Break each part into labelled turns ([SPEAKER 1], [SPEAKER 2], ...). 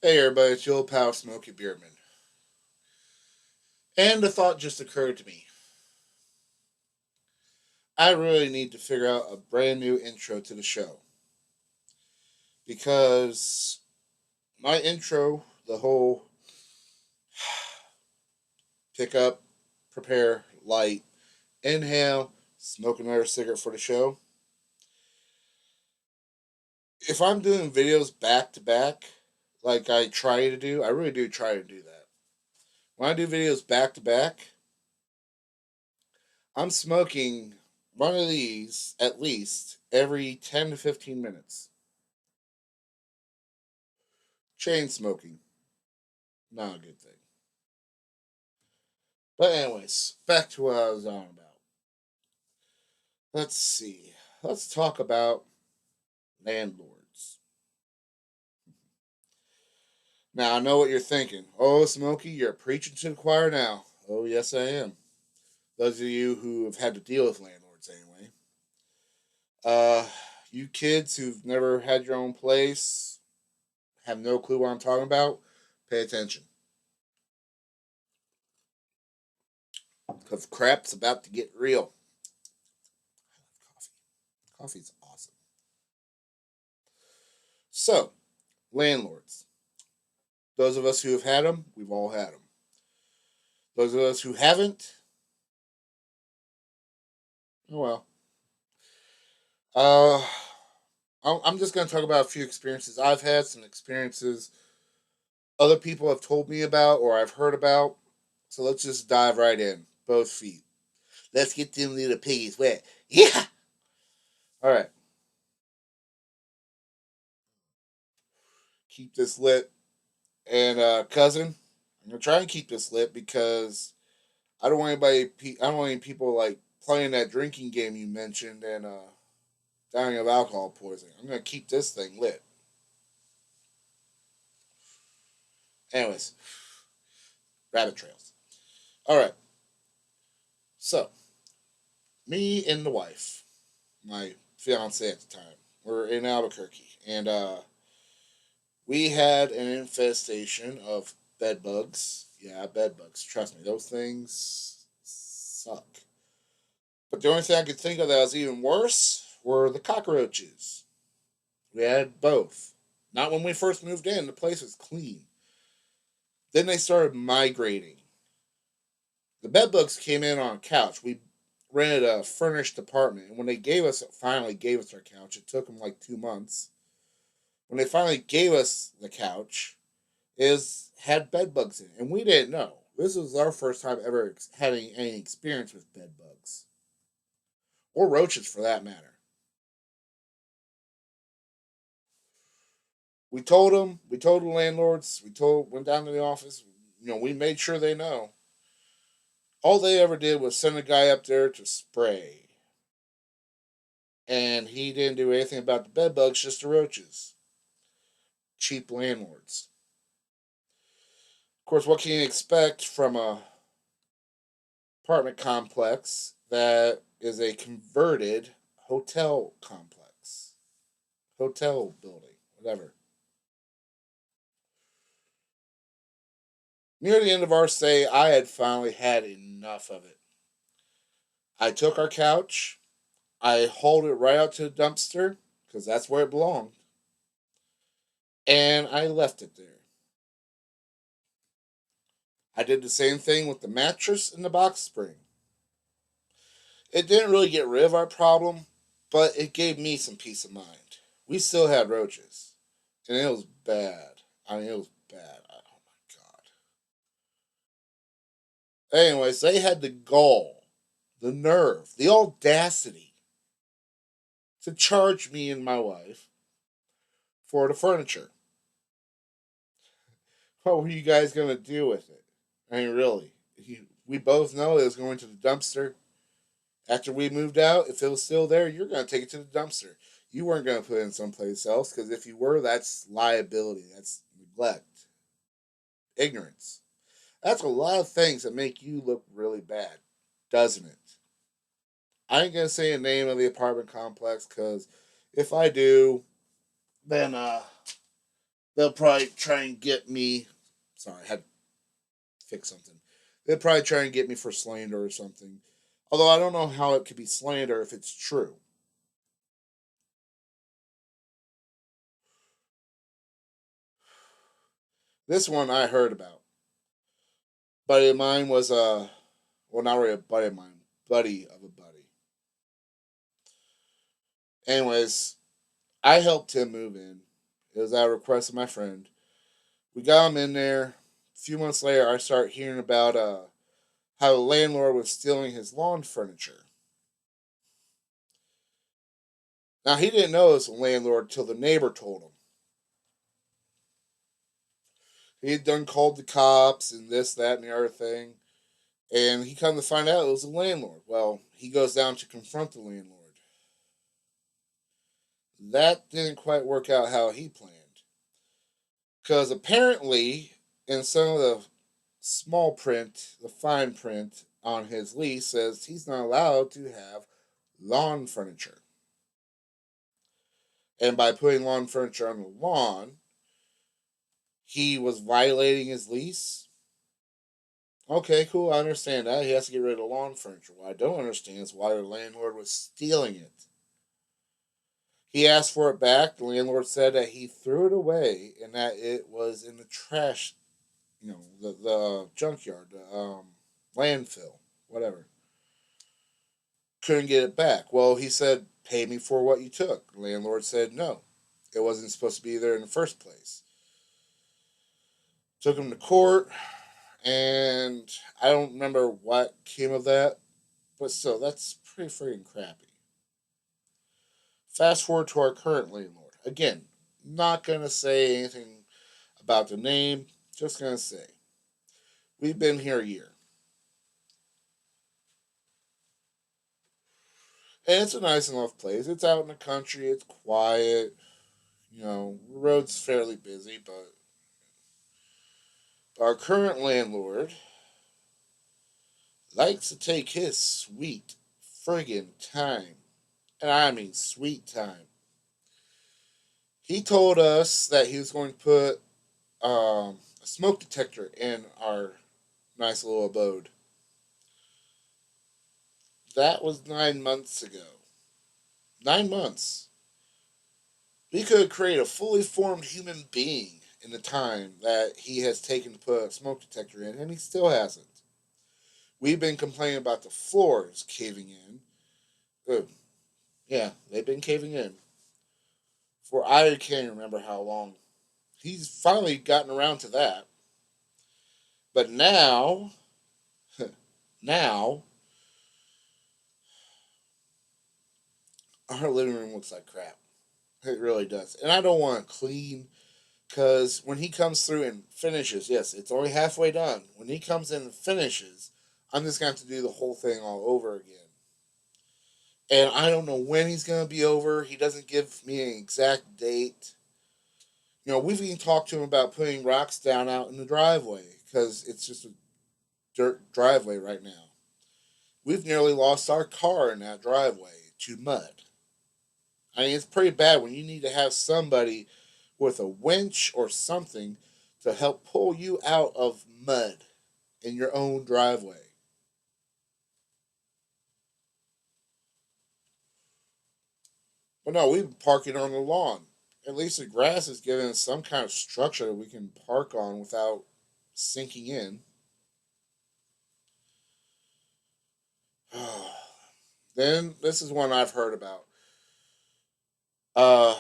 [SPEAKER 1] Hey everybody, it's your old pal Smokey Beardman. And the thought just occurred to me. I really need to figure out a brand new intro to the show. Because my intro, the whole pick up, prepare, light, inhale, smoke another cigarette for the show. If I'm doing videos back to back, like I try to do, I really do try to do that. When I do videos back to back, I'm smoking one of these at least every 10 to 15 minutes. Chain smoking, not a good thing. But anyways, back to what I was on about. Let's see. Let's talk about landlords. Now I know what you're thinking. Oh, Smokey, you're preaching to the choir now. Oh, yes, I am. Those of you who have had to deal with landlords, anyway. Uh, you kids who've never had your own place, have no clue what I'm talking about. Pay attention, because crap's about to get real. I love coffee. Coffee's awesome. So, landlords. Those of us who have had them, we've all had them. Those of us who haven't, oh well. Uh, I'm just going to talk about a few experiences I've had, some experiences other people have told me about or I've heard about. So let's just dive right in. Both feet. Let's get them little piggies wet. Yeah! All right. Keep this lit. And cousin, I'm going to try and keep this lit because I don't want I don't want any people like playing that drinking game you mentioned and dying of alcohol poisoning. I'm going to keep this thing lit. Anyways, rabbit trails. All right. So, me and the wife, my fiance at the time, were in Albuquerque, and we had an infestation of bed bugs. Yeah, bed bugs. Trust me, those things suck. But the only thing I could think of that was even worse were the cockroaches. We had both. Not when we first moved in, the place was clean. Then they started migrating. The bed bugs came in on a couch. We rented a furnished apartment, and when they finally gave us our couch, it took them like 2 months. When they finally gave us the couch, is had bed bugs in it, and we didn't know. This was our first time ever having any experience with bed bugs or roaches, for that matter. We told them. We told the landlords. Went down to the office. We made sure they know. All they ever did was send a guy up there to spray, and he didn't do anything about the bed bugs, just the roaches. Cheap landlords. Of course, what can you expect from a apartment complex that is a converted hotel complex, hotel building, whatever? Near the end of our stay, I had finally had enough of it. I took our couch, I hauled it right out to the dumpster because that's where it belonged, and I left it there. I did the same thing with the mattress and the box spring. It didn't really get rid of our problem, but it gave me some peace of mind. We still had roaches, and it was bad. I mean, it was bad. Oh my god. Anyways, they had the gall, the nerve, the audacity to charge me and my wife for the furniture. What were you guys gonna do with it? I mean, really? We both know it was going to the dumpster. After we moved out, if it was still there, you're gonna take it to the dumpster. You weren't gonna put it in someplace else because if you were, that's liability. That's neglect, ignorance. That's a lot of things that make you look really bad, doesn't it? I ain't gonna say the name of the apartment complex because if I do, then they'll probably try and get me. Sorry, I had to fix something. They'll probably try and get me for slander or something. Although I don't know how it could be slander if it's true. This one I heard about. Buddy of mine was a, well, not really a buddy of mine, buddy of a buddy. Anyways, I helped him move in. It was at a request of my friend. We got him in there. A few months later, I start hearing about how the landlord was stealing his lawn furniture. Now he didn't know it was a landlord till the neighbor told him. He had done called the cops and this, that, and the other thing, and he come to find out it was a landlord. Well, he goes down to confront the landlord. That didn't quite work out how he planned, because apparently, in some of the small print, the fine print on his lease says he's not allowed to have lawn furniture. And by putting lawn furniture on the lawn, he was violating his lease. Okay, cool. I understand that. He has to get rid of the lawn furniture. What I don't understand is why the landlord was stealing it. He asked for it back. The landlord said that he threw it away and that it was in the trash, the junkyard, the landfill, whatever. Couldn't get it back. Well, he said, pay me for what you took. The landlord said no. It wasn't supposed to be there in the first place. Took him to court, and I don't remember what came of that, but still, that's pretty freaking crappy. Fast forward to our current landlord. Again, not going to say anything about the name, just going to say we've been here a year. And it's a nice enough place. It's out in the country, it's quiet, the road's fairly busy, but our current landlord likes to take his sweet friggin' time. And I mean sweet time. He told us that he was going to put a smoke detector in our nice little abode. That was 9 months ago. 9 months. We could create a fully formed human being in the time that he has taken to put a smoke detector in, and he still hasn't. We've been complaining about the floors caving in. Oh, yeah, they've been caving in for I can't remember how long. He's finally gotten around to that. But now, now, our living room looks like crap. It really does. And I don't want to clean because when he comes through and finishes, yes, it's only halfway done. When he comes in and finishes, I'm just going to have to do the whole thing all over again. And I don't know when he's going to be over. He doesn't give me an exact date. We've even talked to him about putting rocks down out in the driveway because it's just a dirt driveway right now. We've nearly lost our car in that driveway to mud. I mean, it's pretty bad when you need to have somebody with a winch or something to help pull you out of mud in your own driveway. But no, we've been parking on the lawn. At least the grass is giving us some kind of structure that we can park on without sinking in. Then this is one I've heard about. Uh,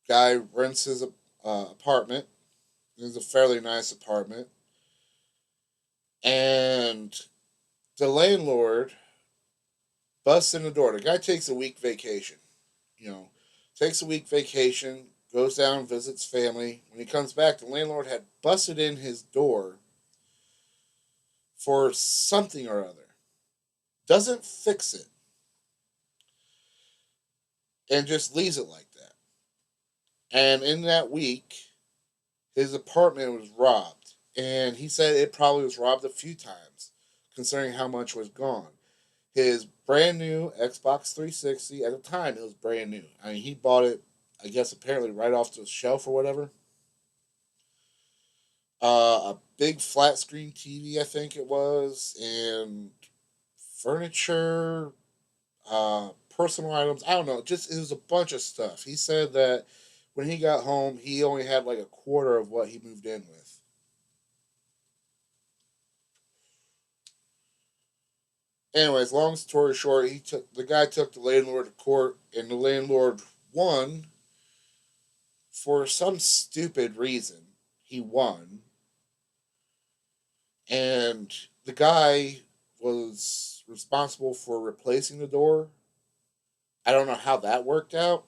[SPEAKER 1] guy rents his apartment. It's a fairly nice apartment, and the landlord busts in the door. The guy takes a week vacation. You know, takes a week vacation, goes down, visits family. When he comes back, the landlord had busted in his door for something or other. Doesn't fix it and just leaves it like that. And in that week, his apartment was robbed. And he said it probably was robbed a few times, considering how much was gone. His brand new Xbox 360, at the time, it was brand new. I mean, he bought it I guess apparently right off the shelf or whatever. A big flat screen TV, I think it was, and furniture, personal items. I don't know. Just it was a bunch of stuff. He said that when he got home, he only had like a quarter of what he moved in with. Anyways, long story short, the guy took the landlord to court, and the landlord won for some stupid reason. He won, and the guy was responsible for replacing the door. I don't know how that worked out.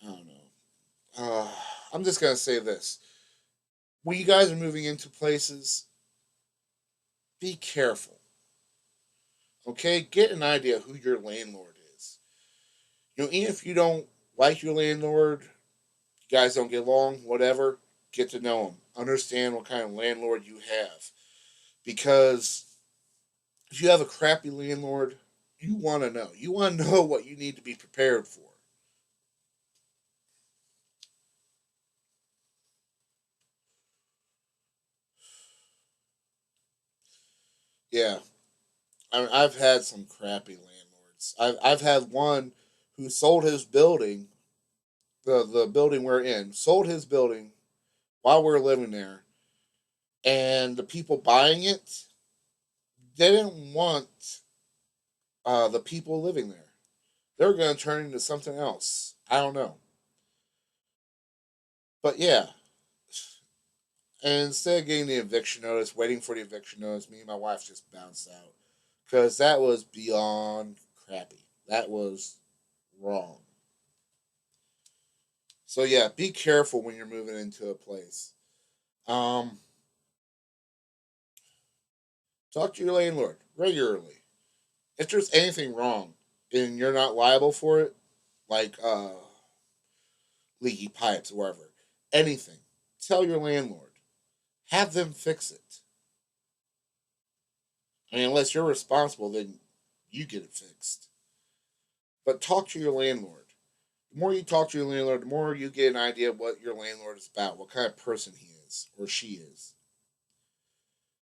[SPEAKER 1] I don't know. I'm just gonna say this: when you guys are moving into places, be careful. Okay, get an idea who your landlord is. Even if you don't like your landlord, you guys don't get along, whatever. Get to know him. Understand what kind of landlord you have, because if you have a crappy landlord, you want to know. You want to know what you need to be prepared for. Yeah, I've had some crappy landlords. I've had one who sold his building, the building we're in, sold his building while we are living there, and the people buying it didn't want the people living there. They were going to turn into something else. I don't know, but yeah. And instead of getting the eviction notice, waiting for the eviction notice, me and my wife just bounced out because that was beyond crappy. That was wrong. So yeah, be careful when you're moving into a place. Um, Talk to your landlord regularly. If there's anything wrong and you're not liable for it, like leaky pipes or whatever, anything, tell your landlord. Have them fix it. I mean, unless you're responsible, then you get it fixed. But talk to your landlord. The more you talk to your landlord, the more you get an idea of what your landlord is about, what kind of person he is or she is.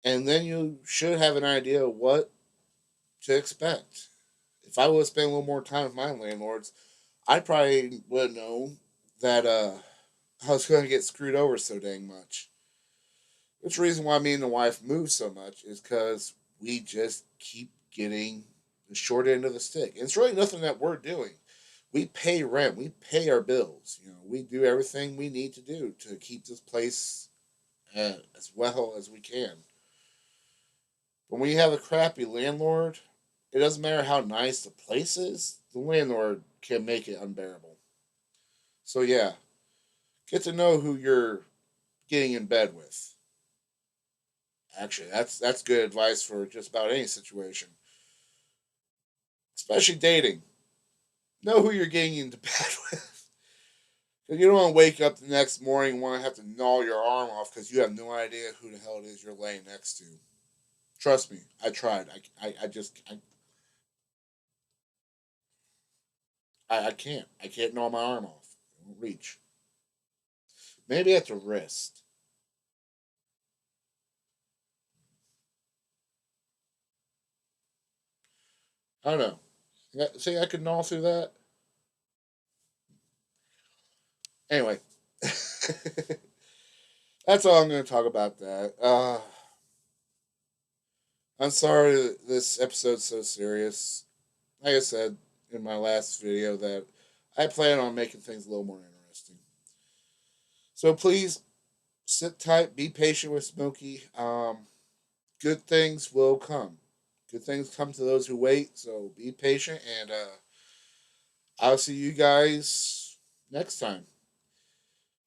[SPEAKER 1] And then you should have an idea of what to expect. If I would have spent a little more time with my landlords, I probably would know that I was going to get screwed over so dang much. Which reason why me and the wife moved so much is because we just keep getting the short end of the stick. And it's really nothing that we're doing. We pay rent, we pay our bills. We do everything we need to do to keep this place as well as we can. But when you have a crappy landlord, it doesn't matter how nice the place is, the landlord can make it unbearable. So yeah, get to know who you're getting in bed with. Actually, that's good advice for just about any situation, especially dating. Know who you're getting into bed with. Because you don't want to wake up the next morning and want to have to gnaw your arm off because you have no idea who the hell it is you're laying next to. Trust me, I tried. I can't. I can't gnaw my arm off. It won't reach. Maybe at the wrist. I don't know. See, I could gnaw through that. Anyway, that's all I'm going to talk about that. I'm sorry this episode's so serious. Like I said in my last video, that I plan on making things a little more interesting. So please sit tight, be patient with Smokey. Good things will come. Good things come to those who wait. So be patient, and I'll see you guys next time.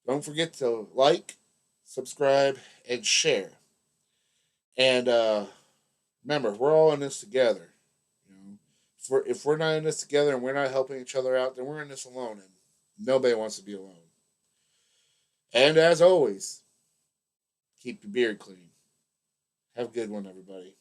[SPEAKER 1] Don't forget to like, subscribe, and share. And remember, we're all in this together. You know, if we're not in this together and we're not helping each other out, then we're in this alone, and nobody wants to be alone. And as always, keep your beard clean. Have a good one, everybody.